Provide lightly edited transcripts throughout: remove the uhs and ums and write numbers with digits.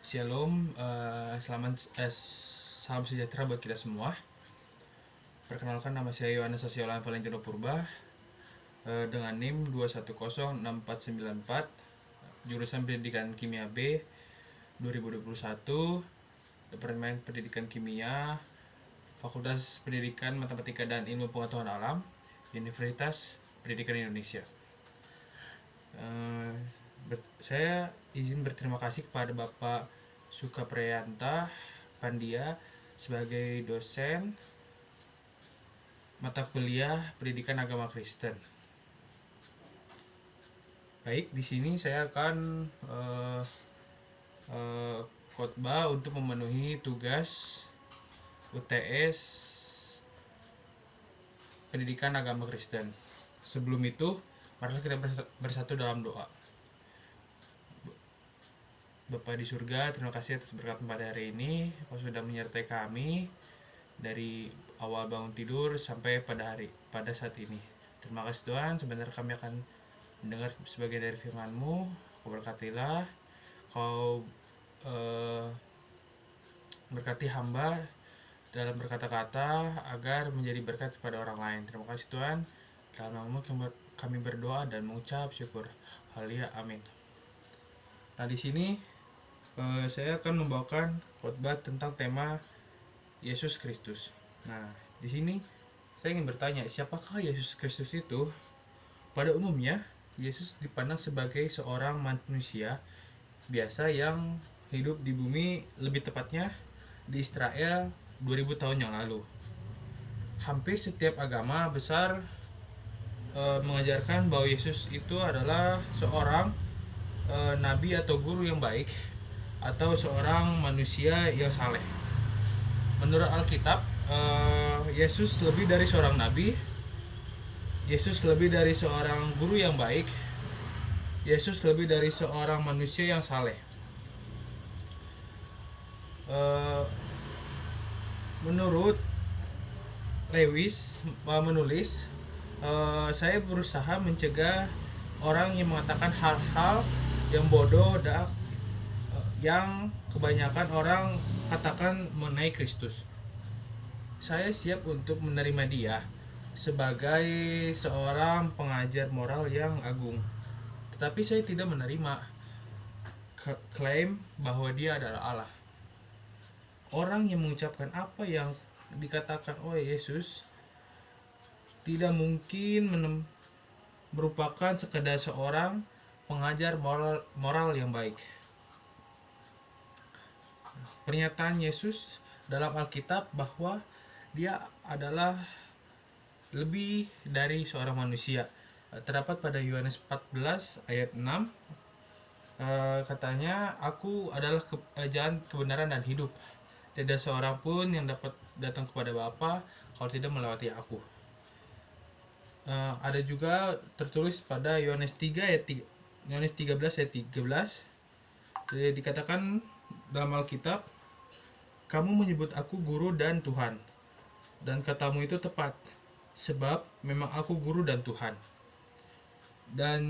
Shalom, salam sejahtera buat kita semua. Perkenalkan, nama saya Yohanes Sasiolan Valentino Purba, dengan NIM 2106494, jurusan Pendidikan Kimia B 2021, Departemen Pendidikan Kimia, Fakultas Pendidikan Matematika dan Ilmu Pengetahuan Alam, Universitas Pendidikan Indonesia. Saya izin berterima kasih kepada Bapak Sukapriyanta Pandia sebagai dosen mata kuliah Pendidikan Agama Kristen. Baik, di sini saya akan khotbah untuk memenuhi tugas UTS Pendidikan Agama Kristen. Sebelum itu, marilah kita bersatu dalam doa. Bapa di surga, terima kasih atas berkat pada hari ini. Kau sudah menyertai kami dari awal bangun tidur sampai pada saat ini. Terima kasih Tuhan. Sebentar kami akan mendengar sebagian dari firman-Mu. Kau berkatilah. Kau berkati hamba dalam berkata-kata agar menjadi berkat kepada orang lain. Terima kasih Tuhan. Dalam nama-Mu kami berdoa dan mengucap syukur. Haleluya, amin. Nah, di sini saya akan membawakan khotbah tentang tema Yesus Kristus. Nah, di sini saya ingin bertanya, siapakah Yesus Kristus itu? Pada umumnya, Yesus dipandang sebagai seorang manusia biasa yang hidup di bumi, lebih tepatnya di Israel 2000 tahun yang lalu. Hampir setiap agama besar mengajarkan bahwa Yesus itu adalah seorang nabi atau guru yang baik, atau seorang manusia yang saleh. Menurut Alkitab, Yesus lebih dari seorang nabi, Yesus lebih dari seorang guru yang baik, Yesus lebih dari seorang manusia yang saleh. Menurut Lewis menulis, saya berusaha mencegah orang yang mengatakan hal-hal yang bodoh yang kebanyakan orang katakan mengenai Kristus. Saya siap untuk menerima dia sebagai seorang pengajar moral yang agung. Tetapi saya tidak menerima klaim bahwa dia adalah Allah. Orang yang mengucapkan apa yang dikatakan oleh Yesus tidak mungkin merupakan sekedar seorang pengajar moral yang baik. Pernyataan Yesus dalam Alkitab bahwa dia adalah lebih dari seorang manusia terdapat pada Yohanes 14 ayat 6. Katanya, aku adalah jalan, kebenaran dan hidup. Tidak seorang pun yang dapat datang kepada Bapa kalau tidak melewati aku. Ada juga tertulis pada Yohanes 13 ayat 13. Jadi dikatakan dalam Alkitab, kamu menyebut aku guru dan Tuhan, dan katamu itu tepat, sebab memang aku guru dan Tuhan. Dan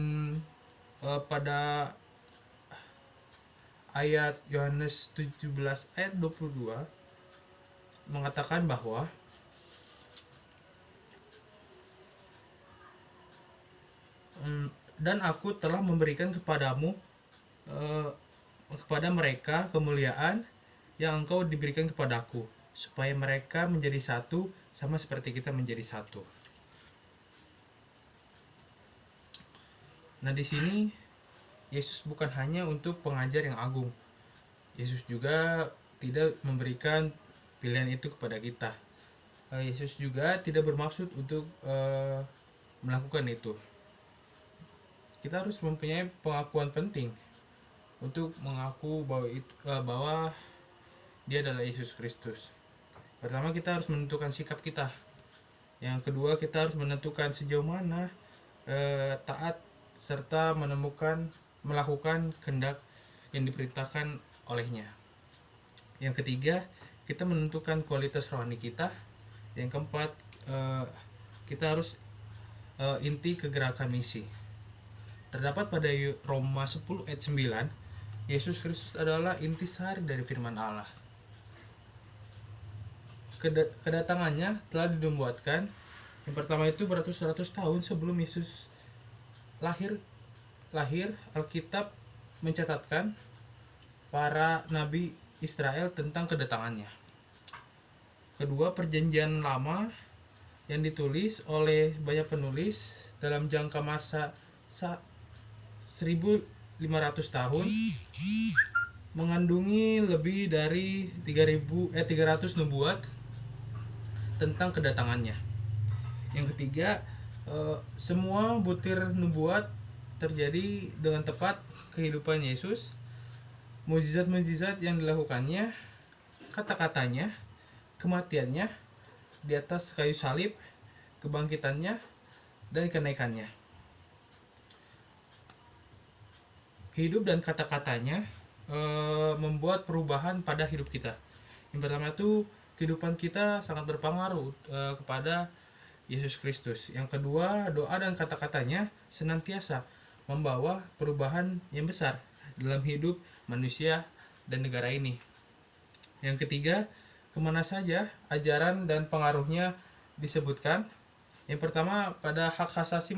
pada ayat Yohanes 17 ayat 22 mengatakan bahwa dan aku telah memberikan kepadamu kepada mereka kemuliaan yang engkau diberikan kepadaku, supaya mereka menjadi satu sama seperti kita menjadi satu. Nah, di sini Yesus bukan hanya untuk pengajar yang agung. Yesus juga tidak memberikan pilihan itu kepada kita. Yesus juga tidak bermaksud untuk melakukan itu. Kita harus mempunyai pengakuan penting untuk mengaku bahwa dia adalah Yesus Kristus. Pertama, kita harus menentukan sikap kita. Yang kedua, kita harus menentukan sejauh mana taat serta melakukan kehendak yang diperintahkan olehnya. Yang ketiga, kita menentukan kualitas rohani kita. Yang keempat, kita harus inti kegerakan misi. Terdapat pada Roma 10 ayat 9, Yesus Kristus adalah intisari dari firman Allah. Kedatangannya telah dinubuatkan. Yang pertama itu beratus-ratus tahun sebelum Yesus lahir. Alkitab mencatatkan para nabi Israel tentang kedatangannya. Kedua, perjanjian lama yang ditulis oleh banyak penulis dalam jangka masa 1500 tahun mengandungi lebih dari 300 nubuat tentang kedatangannya. Yang ketiga, semua butir nubuat terjadi dengan tepat kehidupan Yesus, mukjizat-mukjizat yang dilakukannya, kata-katanya, kematiannya di atas kayu salib, kebangkitannya, dan kenaikannya. Hidup dan kata-katanya membuat perubahan pada hidup kita. Yang pertama itu kehidupan kita sangat berpengaruh kepada Yesus Kristus. Yang kedua, doa dan kata-katanya senantiasa membawa perubahan yang besar dalam hidup manusia dan negara ini. Yang ketiga, kemana saja ajaran dan pengaruhnya disebutkan. Yang pertama, pada hak asasi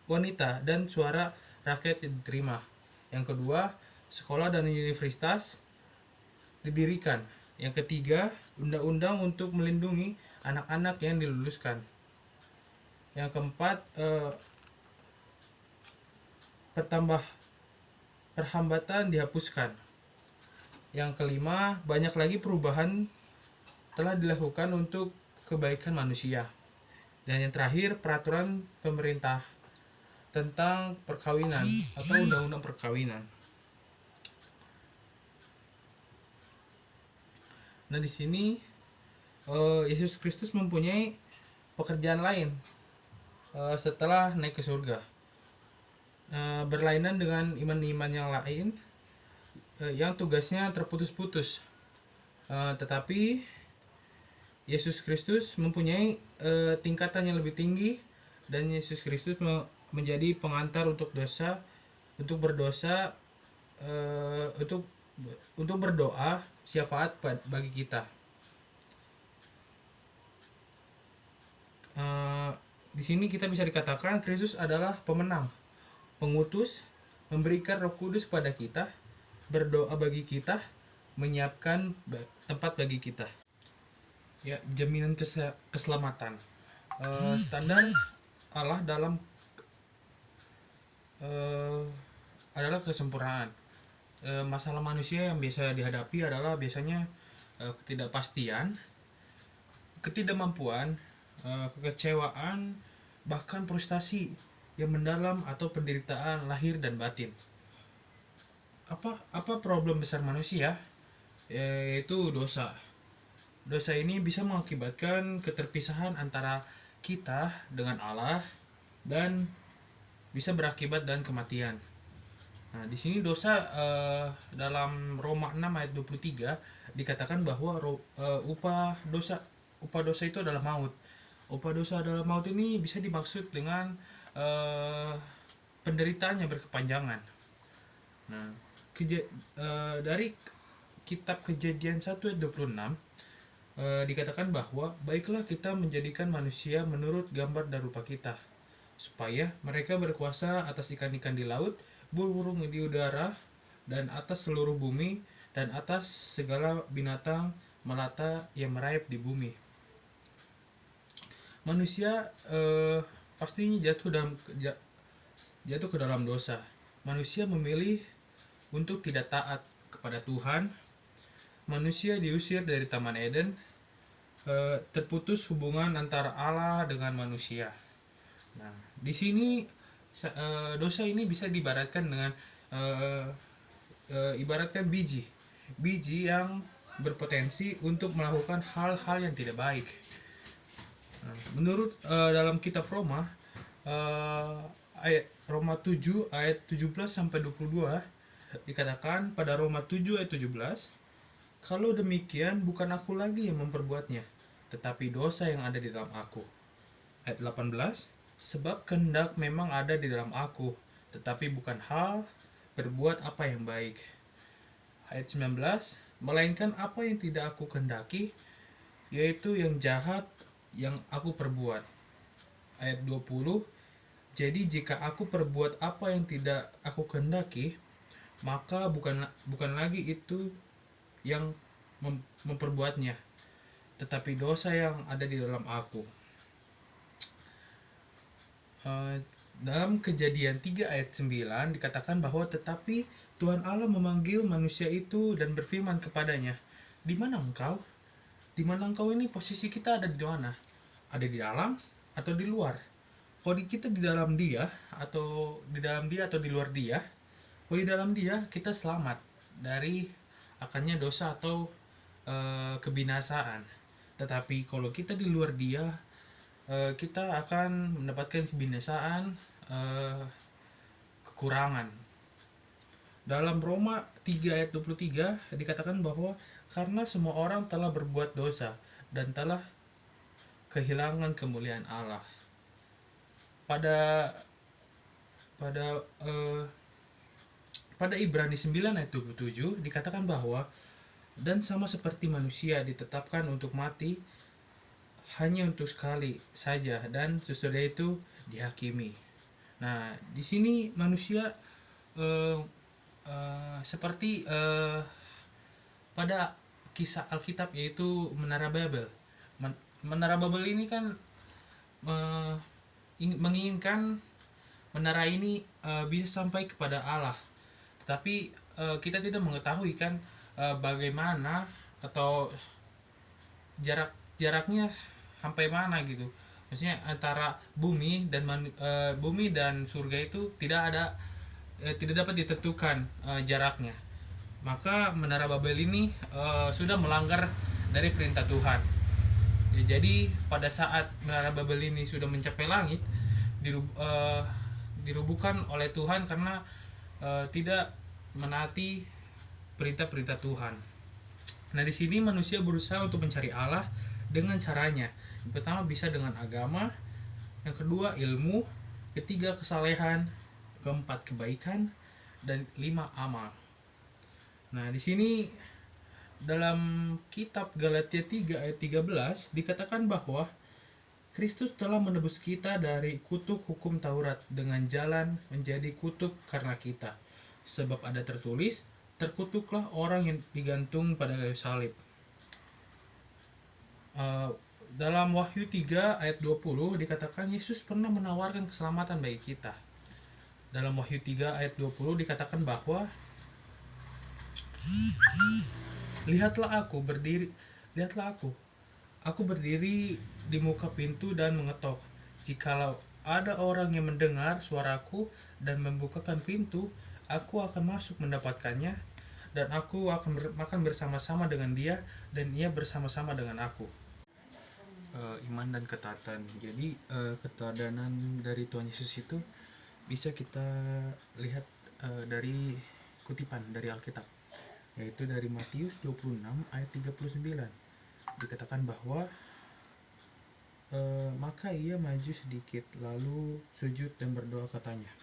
wanita dan suara rakyat yang diterima. Yang kedua, sekolah dan universitas didirikan. Yang ketiga, undang-undang untuk melindungi anak-anak yang diluluskan. Yang keempat, perhambatan dihapuskan. Yang kelima, banyak lagi perubahan telah dilakukan untuk kebaikan manusia. Dan yang terakhir, peraturan pemerintah tentang perkawinan atau undang-undang perkawinan. Nah, di sini Yesus Kristus mempunyai pekerjaan lain setelah naik ke surga. Berlainan dengan iman-iman yang lain yang tugasnya terputus-putus. Tetapi Yesus Kristus mempunyai tingkatan yang lebih tinggi, dan Yesus Kristus menjadi pengantar untuk berdoa syafaat bagi kita. Di sini kita bisa dikatakan Kristus adalah pemenang, pengutus, memberikan Roh Kudus kepada kita, berdoa bagi kita, menyiapkan tempat bagi kita. Ya, jaminan keselamatan. Standar Allah adalah kesempurnaan. Masalah manusia yang biasa dihadapi adalah biasanya ketidakpastian, ketidakmampuan, kekecewaan, bahkan frustasi yang mendalam atau penderitaan lahir dan batin. Apa problem besar manusia? Yaitu dosa. Dosa ini bisa mengakibatkan keterpisahan antara kita dengan Allah dan bisa berakibat dan kematian. Nah, di sini dosa dalam Roma 6 ayat 23 dikatakan bahwa upah dosa itu adalah maut. Upah dosa adalah maut ini bisa dimaksud dengan penderitaan yang berkepanjangan. Nah, dari kitab Kejadian 1 ayat 26 dikatakan bahwa baiklah kita menjadikan manusia menurut gambar dan rupa kita, supaya mereka berkuasa atas ikan-ikan di laut, burung di udara, dan atas seluruh bumi, dan atas segala binatang melata yang merayap di bumi. Manusia pastinya jatuh ke dalam dosa. Manusia memilih untuk tidak taat kepada Tuhan. Manusia diusir dari Taman Eden. Terputus hubungan antara Allah dengan manusia. Nah, di sini dosa ini bisa diibaratkan dengan ibaratkan biji yang berpotensi untuk melakukan hal-hal yang tidak baik. Nah, menurut dalam kitab Roma ayat Roma 7 ayat 17 sampai 22 dikatakan pada Roma 7 ayat 17, kalau demikian bukan aku lagi yang memperbuatnya, tetapi dosa yang ada di dalam aku. Ayat 18, sebab kehendak memang ada di dalam aku, tetapi bukan hal berbuat apa yang baik. Ayat 19, melainkan apa yang tidak aku kehendaki, yaitu yang jahat yang aku perbuat. Ayat 20, jadi jika aku perbuat apa yang tidak aku kehendaki, maka bukan lagi itu yang memperbuatnya, tetapi dosa yang ada di dalam aku. Dalam Kejadian 3 ayat 9 dikatakan bahwa tetapi Tuhan Allah memanggil manusia itu dan berfirman kepadanya, "Di mana engkau?" Di mana engkau ini posisi kita ada di mana? Ada di dalam atau di luar? Kalau kita di dalam dia atau di luar dia? Kalau di dalam dia kita selamat dari akannya dosa atau kebinasaan. Tetapi kalau kita di luar dia, kita akan mendapatkan kebinasaan, kekurangan. Dalam Roma 3 ayat 23 dikatakan bahwa karena semua orang telah berbuat dosa dan telah kehilangan kemuliaan Allah. Pada Ibrani 9 ayat 27 dikatakan bahwa dan sama seperti manusia ditetapkan untuk mati hanya untuk sekali saja dan sesudah itu dihakimi. Nah, di sini manusia seperti pada kisah Alkitab, yaitu Menara Babel. Menara Babel ini kan menginginkan menara ini bisa sampai kepada Allah, tetapi kita tidak mengetahui kan bagaimana atau jaraknya sampai mana gitu. Maksudnya antara bumi dan surga itu tidak dapat ditentukan jaraknya. Maka Menara Babel ini sudah melanggar dari perintah Tuhan. Jadi pada saat Menara Babel ini sudah mencapai langit, dirubuhkan oleh Tuhan karena tidak menaati perintah-perintah Tuhan. Nah, di sini manusia berusaha untuk mencari Allah dengan caranya. Yang pertama bisa dengan agama, yang kedua ilmu, ketiga kesalehan, keempat kebaikan, dan 5 amal. Nah, di sini dalam kitab Galatia 3 ayat 13 dikatakan bahwa Kristus telah menebus kita dari kutuk hukum Taurat dengan jalan menjadi kutuk karena kita. Sebab ada tertulis, terkutuklah orang yang digantung pada kayu salib. Dalam Wahyu 3 ayat 20 dikatakan Yesus pernah menawarkan keselamatan bagi kita. Dalam Wahyu 3 ayat 20 dikatakan bahwa lihatlah aku berdiri di muka pintu dan mengetok. Jikalau ada orang yang mendengar suaraku dan membukakan pintu, aku akan masuk mendapatkannya, dan aku akan makan bersama-sama dengan dia, dan ia bersama-sama dengan aku. Iman dan ketaatan. Jadi keteladanan dari Tuhan Yesus itu bisa kita lihat dari kutipan dari Alkitab, yaitu dari Matius 26 ayat 39. Dikatakan bahwa maka ia maju sedikit lalu sujud dan berdoa katanya,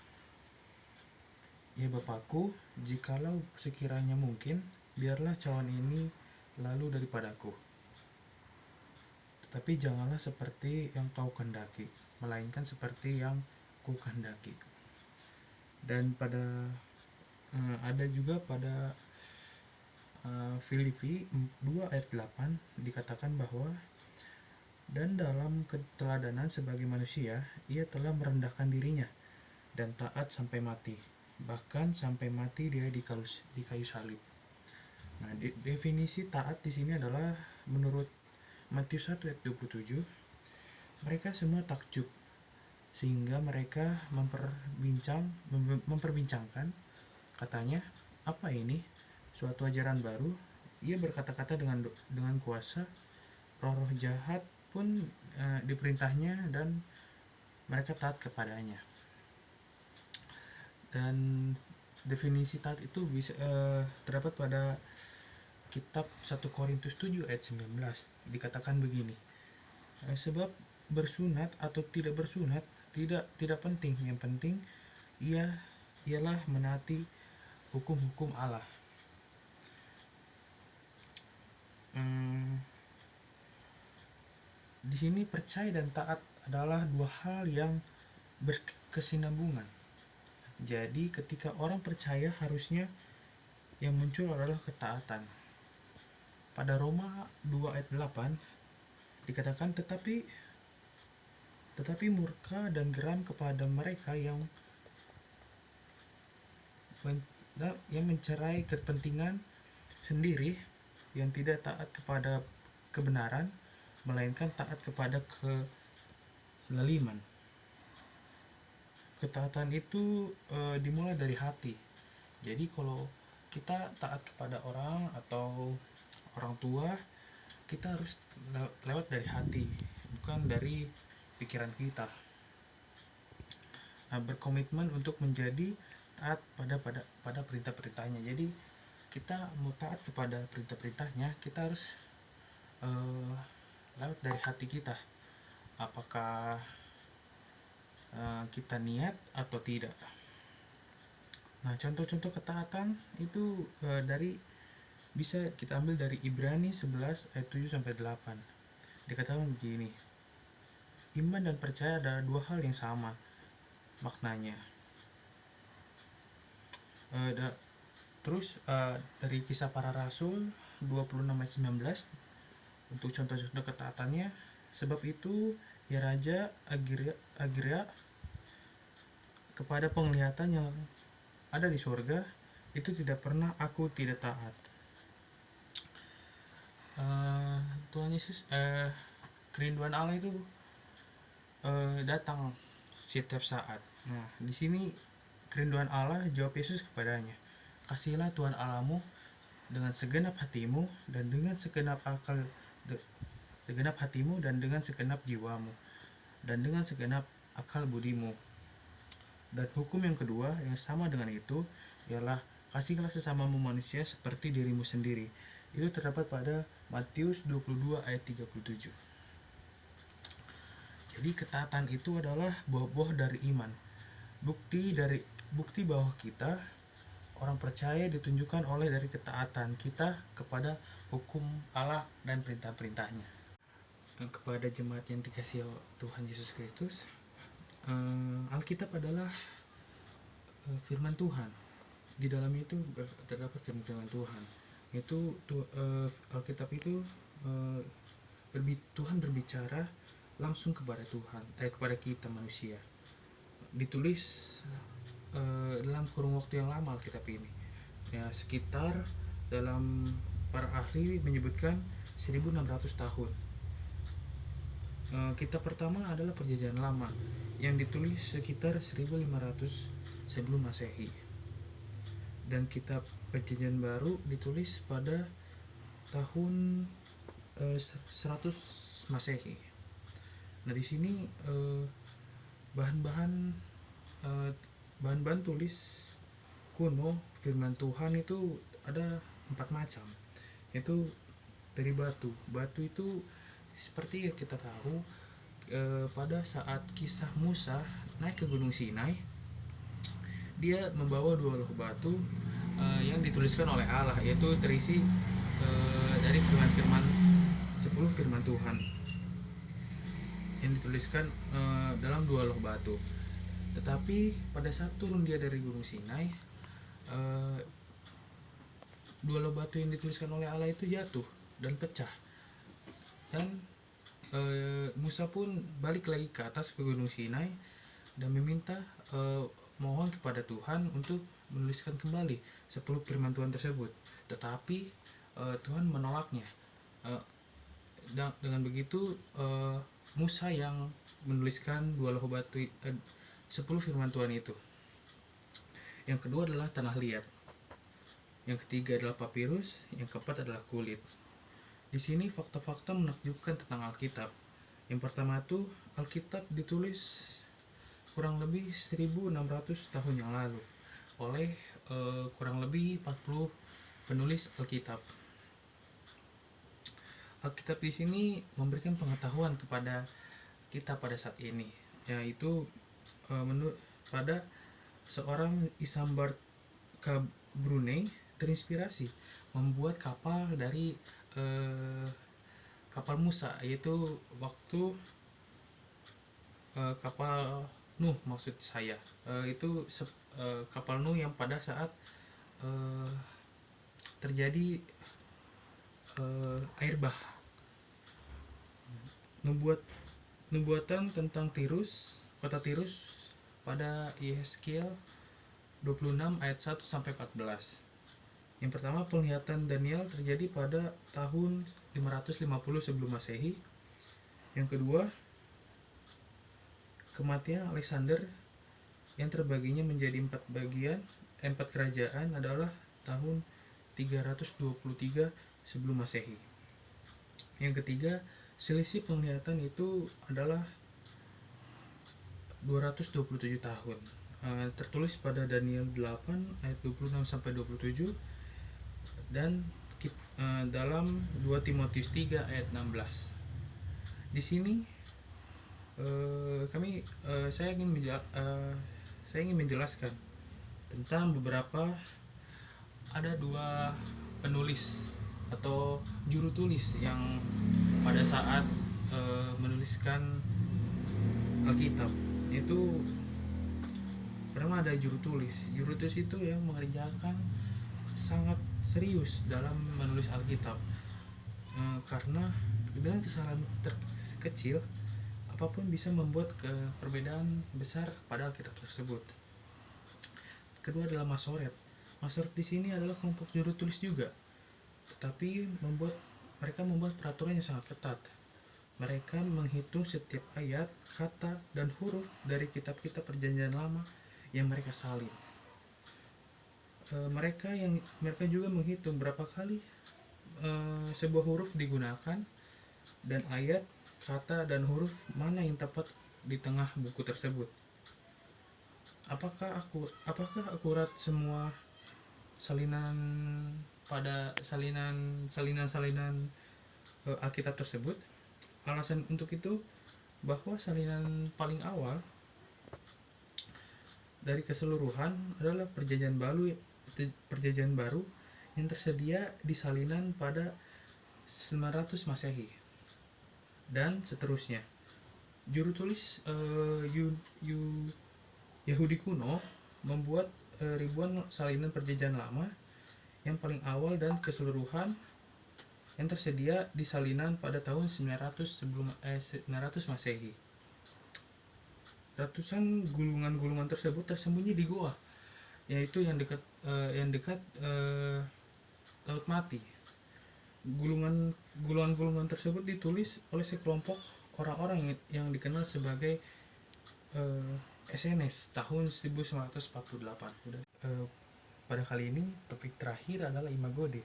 "Ya Bapakku, jikalau sekiranya mungkin, biarlah cawan ini lalu daripadaku. Tetapi janganlah seperti yang kau kehendaki, melainkan seperti yang ku kehendaki." Dan ada juga pada Filipi 2 ayat 8 dikatakan bahwa dan dalam keteladanan sebagai manusia ia telah merendahkan dirinya dan taat sampai mati, bahkan sampai mati dia di kayu salib. Nah, definisi taat di sini adalah menurut Matius 1 ayat 27, mereka semua takjub sehingga mereka memperbincangkan, katanya, "Apa ini? Suatu ajaran baru." Ia berkata-kata dengan kuasa, roh-roh jahat pun diperintahnya dan mereka taat kepadanya. Dan definisi taat itu bisa terdapat pada kitab 1 Korintus 7 ayat 19. Dikatakan begini, sebab bersunat atau tidak bersunat tidak penting, yang penting ialah menaati hukum-hukum Allah. Di sini percaya dan taat adalah dua hal yang berkesinambungan. Jadi ketika orang percaya, harusnya yang muncul adalah ketaatan. Pada Roma 2 ayat 8 dikatakan, tetapi murka dan geram kepada mereka yang mencerai kepentingan sendiri, yang tidak taat kepada kebenaran, melainkan taat kepada kelaliman. Ketaatan itu dimulai dari hati. Jadi kalau kita taat kepada orang atau orang tua, kita harus lewat dari hati, bukan dari pikiran kita. Berkomitmen untuk menjadi taat pada perintah-perintahnya. Jadi kita mau taat kepada perintah-perintahnya, kita harus lewat dari hati kita, apakah kita niat atau tidak. Nah, contoh-contoh ketaatan itu bisa kita ambil dari Ibrani 11 ayat 7 sampai 8. Dikatakan begini, iman dan percaya adalah dua hal yang sama maknanya. Terus dari Kisah Para Rasul 26 ayat 19 untuk contoh-contoh ketaatannya. Sebab itu ya Raja Agria, kepada penglihatan yang ada di surga itu tidak pernah aku tidak taat. Tuhan Yesus, kerinduan Allah itu datang setiap saat. Nah, di sini kerinduan Allah, jawab Yesus kepadanya, kasihilah Tuhan Allahmu dengan segenap hatimu dan dengan segenap hatimu dan dengan segenap jiwamu dan dengan segenap akal budimu. Dan hukum yang kedua yang sama dengan itu ialah kasihilah sesamamu manusia seperti dirimu sendiri. Itu terdapat pada Matius 22 ayat 37. Jadi ketaatan itu adalah buah-buah dari iman. Bukti bahwa kita orang percaya ditunjukkan oleh dari ketaatan kita kepada hukum Allah dan perintah-perintahnya. Kepada jemaat yang dikasihi Tuhan Yesus Kristus, Alkitab adalah firman Tuhan. Di dalam itu terdapat firman Tuhan. Itu Alkitab itu Tuhan berbicara langsung kepada kepada kita manusia. Ditulis dalam kurun waktu yang lama Alkitab ini. Ya, sekitar dalam para ahli menyebutkan 1600 tahun. Kitab pertama adalah Perjanjian Lama yang ditulis sekitar 1500 sebelum Masehi, dan kitab Perjanjian Baru ditulis pada tahun 100 Masehi. Nah, di sini bahan-bahan tulis kuno firman Tuhan itu ada 4 macam. Itu dari batu. Batu itu seperti yang kita tahu, pada saat kisah Musa naik ke Gunung Sinai, dia membawa 2 loh batu yang dituliskan oleh Allah, yaitu terisi dari firman-firman 10 firman Tuhan yang dituliskan dalam 2 loh batu. Tetapi pada saat turun dia dari Gunung Sinai, 2 loh batu yang dituliskan oleh Allah itu jatuh dan pecah. Dan Musa pun balik lagi ke atas ke Gunung Sinai dan meminta mohon kepada Tuhan untuk menuliskan kembali 10 firman Tuhan tersebut. Tetapi Tuhan menolaknya. Dengan begitu Musa yang menuliskan 2 loh batu 10 firman Tuhan itu. Yang kedua adalah tanah liat. Yang ketiga adalah papirus, yang keempat adalah kulit. Di sini fakta-fakta menakjubkan tentang Alkitab. Yang pertama itu, Alkitab ditulis kurang lebih 1600 tahun yang lalu oleh kurang lebih 40 penulis Alkitab. Alkitab di sini memberikan pengetahuan kepada kita pada saat ini, yaitu pada seorang Isambard Brunei terinspirasi membuat kapal dari kapal Musa, yaitu waktu kapal Nuh, maksud saya itu kapal Nuh yang pada saat eh, terjadi air bah. Nubuatan tentang Tirus, kota Tirus pada Yehezkiel 26 ayat 1 sampai 14. Yang pertama, penglihatan Daniel terjadi pada tahun 550 sebelum Masehi. Yang kedua, kematian Alexander yang terbaginya menjadi 4 kerajaan adalah tahun 323 sebelum Masehi. Yang ketiga, selisih penglihatan itu adalah 227 tahun. Tertulis pada Daniel 8 ayat 26 sampai 27 dan dalam 2 Timotius 3 ayat 16. Di sini saya ingin menjelaskan tentang ada 2 penulis atau juru tulis yang pada saat menuliskan Alkitab. Itu pertama ada juru tulis. Juru tulis itu yang mengerjakan sangat serius dalam menulis Alkitab, karena dengan kesalahan kecil apapun bisa membuat perbedaan besar pada Alkitab tersebut. Kedua adalah Masoret. Masoret di sini adalah kelompok juru tulis juga, tetapi mereka membuat peraturan yang sangat ketat. Mereka menghitung setiap ayat, kata, dan huruf dari kitab-kitab Perjanjian Lama yang mereka salin. Mereka juga menghitung berapa kali sebuah huruf digunakan, dan ayat, kata, dan huruf mana yang tepat di tengah buku tersebut. Apakah akurat semua salinan Alkitab tersebut? Alasan untuk itu bahwa salinan paling awal dari keseluruhan adalah Perjanjian Baru yang tersedia di salinan pada 900 Masehi dan seterusnya. Juru tulis Yahudi kuno membuat ribuan salinan Perjanjian Lama yang paling awal dan keseluruhan yang tersedia di salinan pada tahun 900 Masehi. Ratusan gulungan-gulungan tersebut tersembunyi di goa, yaitu yang dekat Laut Mati. Gulungan-gulungan tersebut ditulis oleh sekelompok orang-orang yang dikenal sebagai SNS tahun 1948. Pada kali ini topik terakhir adalah Imago Dei.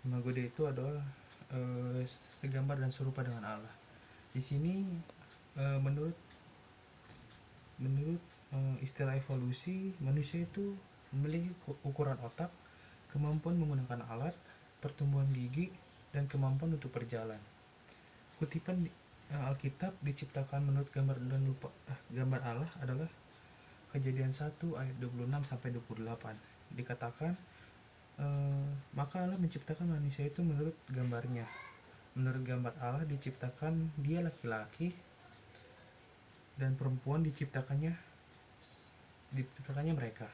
Imago Dei itu adalah segambar dan serupa dengan Allah. Di sini menurut istilah evolusi, manusia itu memiliki ukuran otak, kemampuan menggunakan alat, pertumbuhan gigi, dan kemampuan untuk berjalan. Kutipan Alkitab diciptakan menurut gambar Allah adalah Kejadian 1 ayat 26 sampai 28. Dikatakan maka Allah menciptakan manusia itu menurut gambarnya. Menurut gambar Allah diciptakan dia laki-laki, dan perempuan diciptakannya mereka.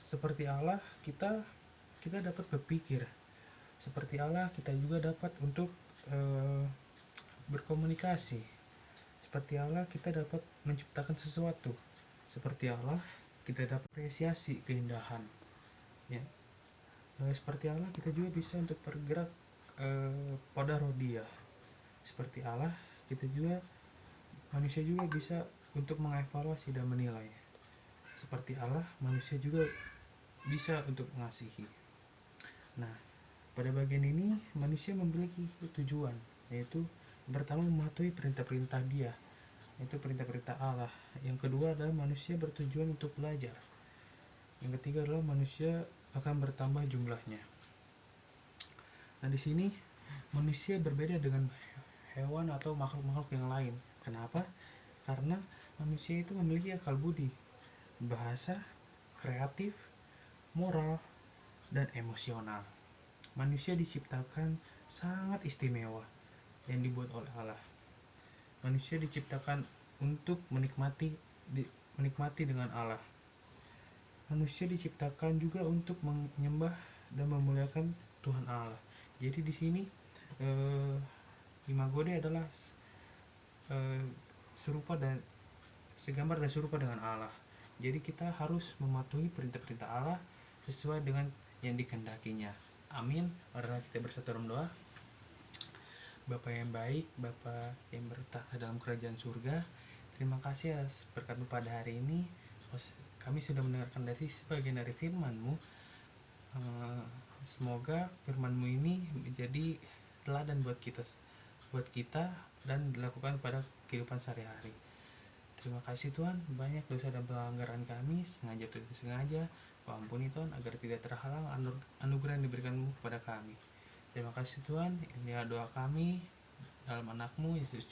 Seperti Allah kita dapat berpikir. Seperti Allah kita juga dapat untuk berkomunikasi. Seperti Allah kita dapat menciptakan sesuatu. Seperti Allah kita dapat apresiasi keindahan, ya. Seperti Allah kita juga bisa untuk bergerak pada roh Dia. Seperti Allah manusia juga bisa untuk mengevaluasi dan menilai. Seperti Allah, manusia juga bisa untuk mengasihi. Nah, pada bagian ini manusia memiliki tujuan, yaitu yang pertama mematuhi perintah-perintah Dia, yaitu perintah-perintah Allah. Yang kedua adalah manusia bertujuan untuk belajar. Yang ketiga adalah manusia akan bertambah jumlahnya. Nah, di sini manusia berbeda dengan hewan atau makhluk-makhluk yang lain. Kenapa? Karena manusia itu memiliki akal budi, bahasa, kreatif, moral, dan emosional. Manusia diciptakan sangat istimewa yang dibuat oleh Allah. Manusia diciptakan untuk menikmati dengan Allah. Manusia diciptakan juga untuk menyembah dan memuliakan Tuhan Allah. Jadi di sini Imagode adalah serupa dan segambar dan serupa dengan Allah. Jadi kita harus mematuhi perintah-perintah Allah sesuai dengan yang dikehendakinya. Amin. Marilah kita bersatu dalam doa. Bapa yang baik, Bapa yang bertahta dalam kerajaan surga, terima kasih atas berkat-Mu pada hari ini. Kami sudah mendengarkan dari sebagian dari firman-Mu. Semoga firman-Mu ini menjadi teladan buat kita dan dilakukan pada kehidupan sehari-hari. Terima kasih Tuhan, banyak dosa dan pelanggaran kami, sengaja atau tidak sengaja. Ampuni Tuhan, agar tidak terhalang anugerah yang diberikan-Mu kepada kami. Terima kasih Tuhan, inilah doa kami dalam anak-Mu Yesus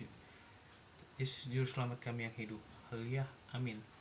Juru Selamat kami yang hidup. Haleluya, amin.